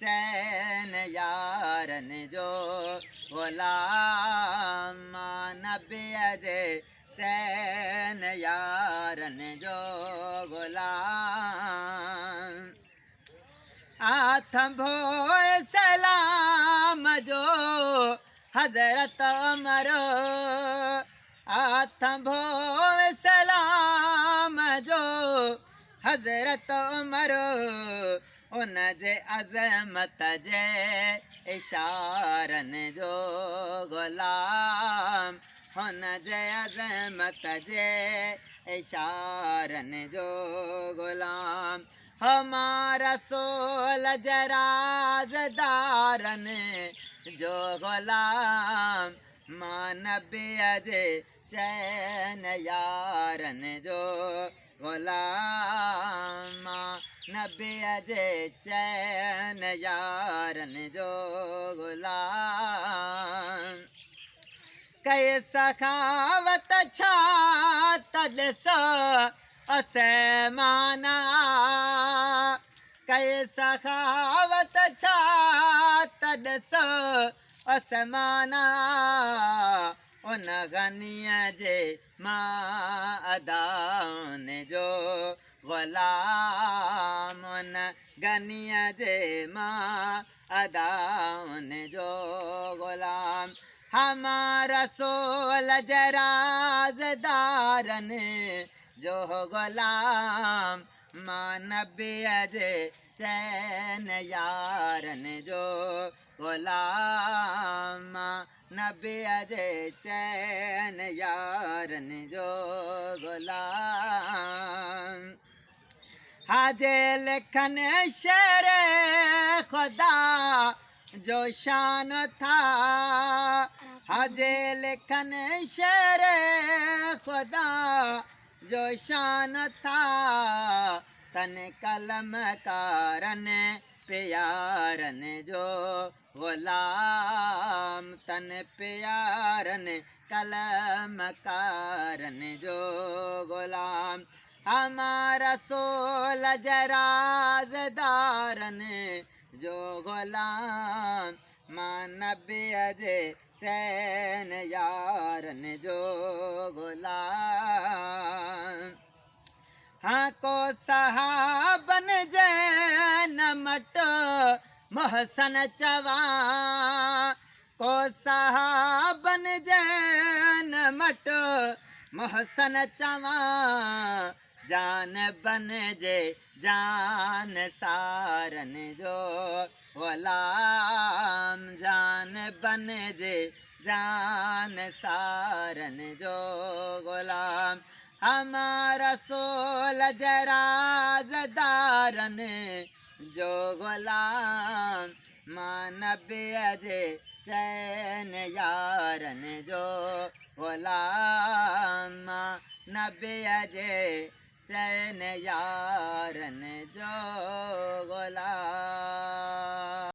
चैन यारन जो ग़ुलाम नबी जे चैन यारन जो ग़ुलाम थंभो सलाम जो हज़रत उमर थंभो सलाम जो हज़रत उमर उन जे अज़मत जे इशारन जो ग़ुलाम हुन जे अज़मत जे इशारन जो ग़ुलाम हमारा सोल जराज़दारन जो ग़ुलाम मां नबी जे चैन यारन जो ग़ुलाम मां नबी जे चैन यारन जो ग़ुलाम कई सखावत छा तॾिसो असमाना कई सखावत छा तॾिसो असमाना उन गनीअ जे मां अदाउन जो ग़ुलाम उन गनीअ जे मां अदाउन जो ग़ुलाम हमारा सोल जराज़दारन जो ग़ुलाम मां नबी जे चैन यारन जो ग़ुलाम मां नबी जे चैन यारन जो ग़ुलाम हाजे लिखन शेर खुदा जो शान था हाजे लिखन शेर खुदा जो शान था तन कलम कारन प्यारन जो ग़ुलाम तन प्यारन कलम कारन जो ग़ुलाम हमारा सोल जराज़दारन जो ग़ुलाम मां नबी जे चैन यारन जो ग़ुलाम हाँ को सहाबन जे नमट मोहसन चवा को सहाबन जे नमट मोहसन चवा जान बन जे जान सारन जो ग़ुलाम जान बन जे जान सारन जो ग़ुलाम हमारा सोल जराज़दारन जो ग़ुलाम मां नबी जे चैन यारन जो ग़ुलाम मां नबी जे चैन यारन जो ग़ुलाम